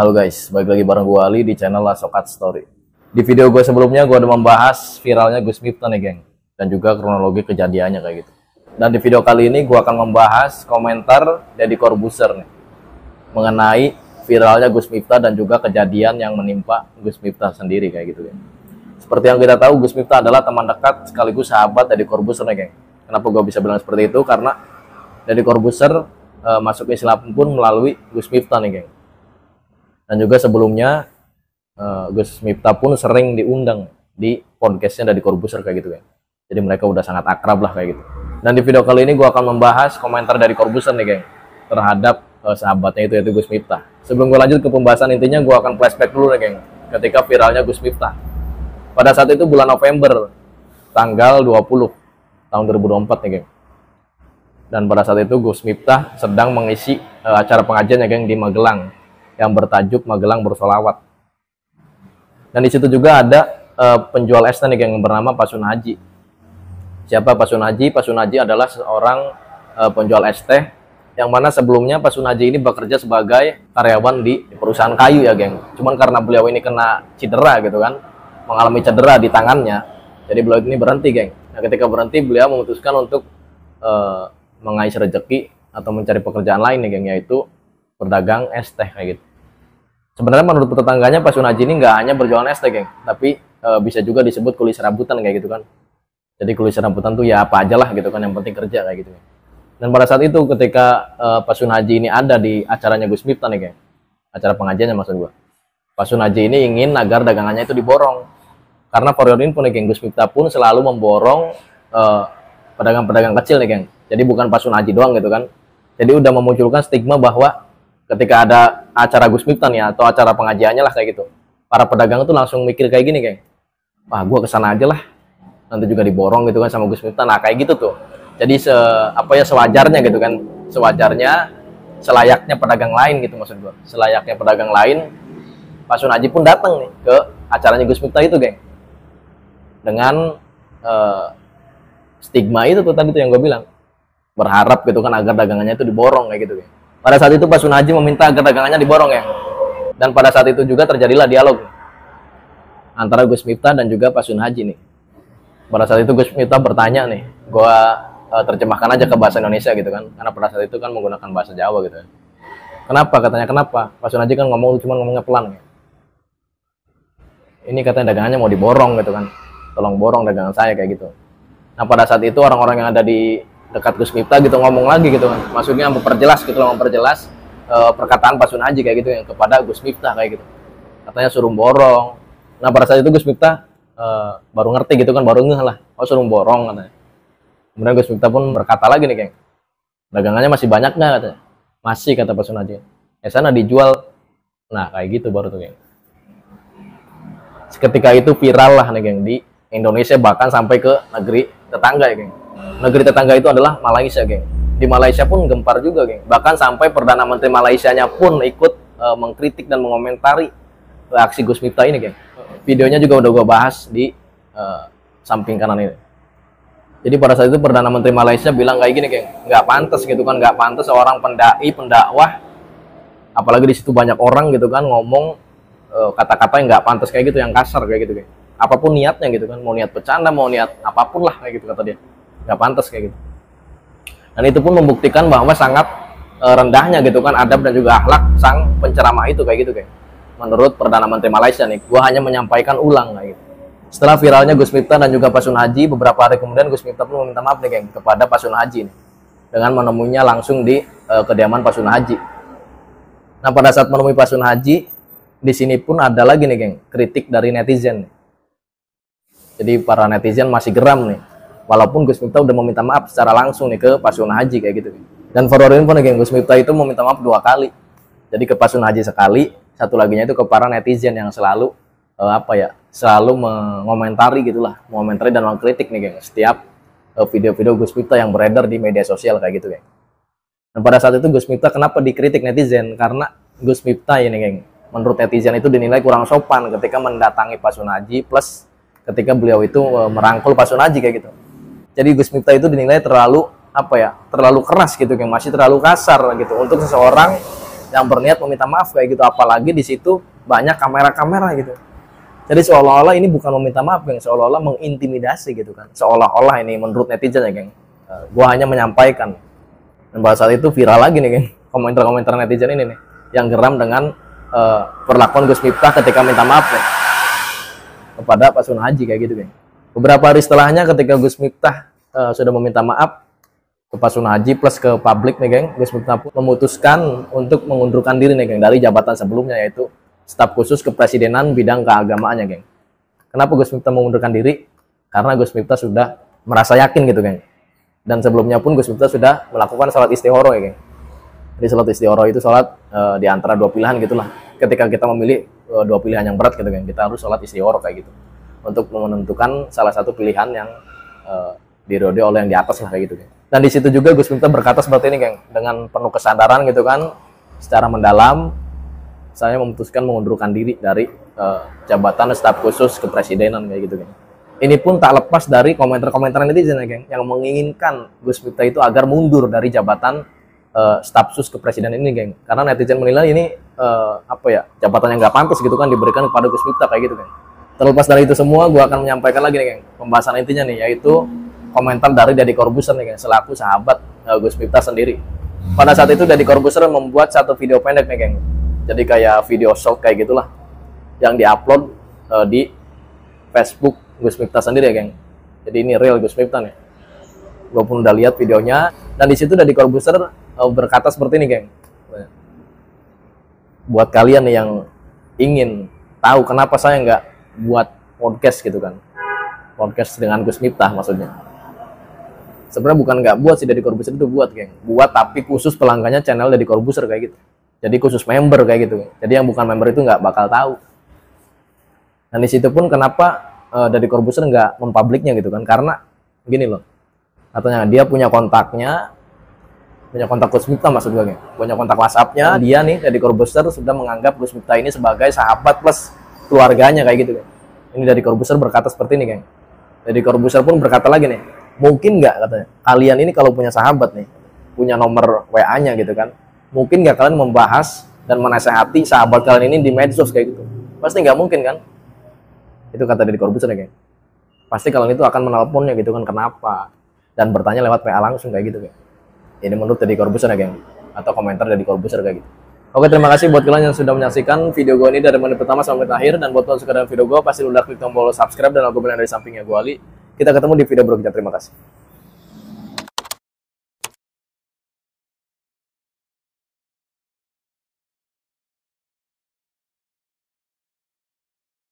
Halo guys, balik lagi bareng gue Ali di channel Lasokat Story. Di video gue sebelumnya gue udah membahas viralnya Gus Miftah nih geng, dan juga kronologi kejadiannya kayak gitu. Dan di video kali ini gue akan membahas komentar Deddy Corbuzier nih mengenai viralnya Gus Miftah dan juga kejadian yang menimpa Gus Miftah sendiri kayak gitu geng. Seperti yang kita tahu, Gus Miftah adalah teman dekat sekaligus sahabat Deddy Corbuzier nih geng. Kenapa gue bisa bilang seperti itu? Karena Deddy Corbuzier masuk Islam pun melalui Gus Miftah nih geng. Dan juga sebelumnya Gus Miftah pun sering diundang di podcastnya Deddy Corbuzier kayak gitu ya. Jadi mereka udah sangat akrab lah kayak gitu. Dan di video kali ini gue akan membahas komentar Deddy Corbuzier nih geng terhadap sahabatnya itu yaitu Gus Miftah. Sebelum gue lanjut ke pembahasan intinya, gue akan flashback dulu nih geng ketika viralnya Gus Miftah. Pada saat itu bulan November tanggal 20 tahun 2024 nih geng. Dan pada saat itu Gus Miftah sedang mengisi acara pengajiannya geng di Magelang yang bertajuk Magelang Bersolawat. Dan di situ juga ada penjual es nih yang bernama Pak Sunhaji. Siapa Pak Sunhaji? Pak Sunhaji adalah seorang penjual es teh yang mana sebelumnya Pak Sunhaji ini bekerja sebagai karyawan di perusahaan kayu ya geng. Cuman karena beliau ini kena cedera gitu kan, mengalami cedera di tangannya, jadi beliau ini berhenti geng. Nah ketika berhenti beliau memutuskan untuk mengais rezeki atau mencari pekerjaan lain nih geng, yaitu berdagang es teh kayak gitu. Sebenarnya menurut tetangganya Pak Sunhaji ini nggak hanya berjualan es teh geng, tapi bisa juga disebut kuli serabutan kayak gitu kan. Jadi kuli serabutan tuh ya apa aja lah gitu kan, yang penting kerja kayak gitu. Dan pada saat itu ketika Pak Sunhaji ini ada di acaranya Gus Miftah nih geng, acara pengajiannya maksud gua, Pak Sunhaji ini ingin agar dagangannya itu diborong. Karena periode pun nih geng, Gus Miftah pun selalu memborong pedagang-pedagang kecil nih geng. Jadi bukan Pak Sunhaji doang gitu kan. Jadi udah memunculkan stigma bahwa ketika ada acara Gus Miftah nih atau acara pengajiannya lah kayak gitu, para pedagang tuh langsung mikir kayak gini geng, wah gue kesana aja lah, nanti juga diborong gitu kan sama Gus Miftah. Nah kayak gitu tuh. Jadi sewajarnya gitu kan, sewajarnya, selayaknya pedagang lain gitu maksud gue, selayaknya pedagang lain, Pak Sunhaji pun datang nih ke acaranya Gus Miftah itu geng, dengan stigma itu tuh tadi tuh yang gue bilang, berharap gitu kan agar dagangannya itu diborong kayak gitu geng. Pada saat itu Pak Sunhaji meminta agar dagangannya diborong ya. Dan pada saat itu juga terjadilah dialog antara Gus Miftah dan juga Pak Sunhaji nih. Pada saat itu Gus Miftah bertanya nih, gua terjemahkan aja ke bahasa Indonesia gitu kan, karena pada saat itu kan menggunakan bahasa Jawa gitu. Kenapa katanya, kenapa? Pak Sunhaji kan cuma ngomongnya pelan ya. Ini katanya dagangannya mau diborong gitu kan. Tolong borong dagangan saya kayak gitu. Nah, pada saat itu orang-orang yang ada di dekat Gus Miftah gitu ngomong lagi gitu kan, maksudnya memperjelas gitu loh, memperjelas perkataan Pak Sunhaji kayak gitu yang kepada Gus Miftah kayak gitu, katanya suruh borong. Nah pada saat itu Gus Miftah baru ngerti gitu kan, baru ngeh lah, oh suruh borong katanya. Kemudian Gus Miftah pun berkata lagi nih geng, dagangannya masih banyak nggak katanya. Masih kata Pak Sunhaji, ya sana dijual. Nah kayak gitu baru tuh geng. Ketika itu viral lah nih geng di Indonesia, bahkan sampai ke negeri tetangga ya geng. Negeri tetangga itu adalah Malaysia geng. Di Malaysia pun gempar juga geng. Bahkan sampai Perdana Menteri Malaysianya pun ikut mengkritik dan mengomentari reaksi Gus Miftah ini geng. Videonya juga udah gue bahas di samping kanan ini. Jadi pada saat itu Perdana Menteri Malaysia bilang kayak gini geng, nggak pantas gitu kan, nggak pantas seorang pendai, pendakwah, apalagi di situ banyak orang gitu kan ngomong kata-kata yang nggak pantas kayak gitu, yang kasar kayak gitu geng. Apapun niatnya gitu kan, mau niat bercanda, mau niat apapun lah kayak gitu kata dia, nggak pantas kayak gitu. Dan itu pun membuktikan bahwa sangat rendahnya gitu kan adab dan juga akhlak sang penceramah itu kayak gitu kayak. Menurut Perdana Menteri Malaysia nih, gua hanya menyampaikan ulang kayak gitu. Setelah viralnya Gus Miftah dan juga Pak Sunhaji, beberapa hari kemudian Gus Miftah pun meminta maaf nih geng kepada Pak Sunhaji nih, dengan menemuinya langsung di kediaman Pak Sunhaji. Nah pada saat menemui Pak Sunhaji, di sini pun ada lagi nih geng kritik dari netizen nih. Jadi para netizen masih geram nih, walaupun Gus Miftah udah meminta maaf secara langsung nih ke Pak Sunhaji kayak gitu. Dan for info nih geng, Gus Miftah itu meminta maaf 2 kali. Jadi ke Pak Sunhaji sekali, satu laginya itu ke para netizen yang selalu selalu mengomentari gitulah, mengomentari dan mengkritik nih geng setiap video-video Gus Miftah yang beredar di media sosial kayak gitu geng. Dan pada saat itu Gus Miftah kenapa dikritik netizen? Karena Gus Miftah ini geng, menurut netizen itu dinilai kurang sopan ketika mendatangi Pak Sunhaji, plus ketika beliau itu merangkul Pak Sunhaji kayak gitu. Jadi Gus Miftah itu dinilai terlalu terlalu keras gitu, yang masih terlalu kasar gitu untuk seseorang yang berniat meminta maaf kayak gitu, apalagi di situ banyak kamera-kamera gitu. Jadi seolah-olah ini bukan meminta maaf, geng, seolah-olah mengintimidasi gitu kan, seolah-olah ini menurut netizen ya, geng. Gua hanya menyampaikan, dan pada saat itu viral lagi nih, geng, komentar-komentar netizen ini nih yang geram dengan perlakuan Gus Miftah ketika minta maaf nih kepada Pak Sun Haji kayak gitu, geng. Beberapa hari setelahnya ketika Gus Miftah sudah meminta maaf ke Pak Sun Haji plus ke publik nih, geng, Gus Miftah pun memutuskan untuk mengundurkan diri nih, geng, dari jabatan sebelumnya, yaitu staf khusus kepresidenan bidang keagamaannya, geng. Kenapa Gus Miftah mengundurkan diri? Karena Gus Miftah sudah merasa yakin gitu, geng. Dan sebelumnya pun Gus Miftah sudah melakukan sholat istihoro ya, geng. Jadi sholat istihoro itu sholat di antara dua pilihan gitulah. Ketika kita memilih dua pilihan yang berat gitu, geng, kita harus sholat istihoro kayak gitu, untuk menentukan salah satu pilihan yang diridhoi oleh yang di atas lah kayak gitu, geng. Dan di situ juga Gus Miftah berkata seperti ini, geng, dengan penuh kesadaran gitu kan, secara mendalam, saya memutuskan mengundurkan diri dari jabatan staf khusus kepresidenan kayak gitu, geng. Ini pun tak lepas dari komentar-komentar netizen ya, geng, yang menginginkan Gus Miftah itu agar mundur dari jabatan staf khusus kepresidenan ini, geng. Karena netizen menilai ini jabatan yang nggak pantas gitu kan diberikan kepada Gus Miftah kayak gitu, geng. Terlepas dari itu semua, gue akan menyampaikan lagi nih, geng, pembahasan intinya nih, yaitu komentar dari Deddy Corbuzier nih, geng, selaku sahabat Gus Miftah sendiri. Pada saat itu Deddy Corbuzier membuat satu video pendek nih, geng. Jadi kayak video short kayak gitulah yang diupload di Facebook Gus Miftah sendiri ya, geng. Jadi ini real Gus Miftah nih. Gue pun udah lihat videonya, dan di situ Deddy Corbuzier berkata seperti ini, geng. Buat kalian nih yang ingin tahu kenapa saya nggak buat podcast gitu kan, podcast dengan Gus Miftah maksudnya. Sebenarnya bukan nggak buat sih, Deddy Corbuzier itu buat, geng. Buat tapi khusus pelanggannya channel Deddy Corbuzier kayak gitu. Jadi khusus member kayak gitu. Jadi yang bukan member itu nggak bakal tahu. Dan di situ pun kenapa Deddy Corbuzier nggak mempubliknya gitu kan, karena gini loh, katanya dia punya kontaknya, punya kontak Gus Miftah maksud gue, geng. Punya kontak WhatsApp-nya, dia nih Deddy Corbuzier sudah menganggap Gus Miftah ini sebagai sahabat plus keluarganya kayak gitu, geng. Ini Deddy Corbuzier berkata seperti ini, geng. Deddy Corbuzier pun berkata lagi nih, mungkin nggak, katanya, kalian ini kalau punya sahabat nih, punya nomor WA-nya gitu kan, mungkin nggak kalian membahas dan menasehati sahabat kalian ini di medsos kayak gitu? Pasti nggak mungkin kan? Itu kata Deddy Corbuzier ya, geng. Pasti kalian itu akan menelponnya gitu kan, kenapa, dan bertanya lewat WA langsung kayak gitu, geng. Ini menurut Deddy Corbuzier ya, geng, atau komentar Deddy Corbuzier kayak gitu. Oke, terima kasih buat kalian yang sudah menyaksikan video gue ini dari menit pertama sampai menit akhir. Dan buat kalian suka dengan video gue, pasti udah klik tombol subscribe dan logo bel yang dari sampingnya gue Ali. Kita ketemu di video berikutnya. Terima kasih.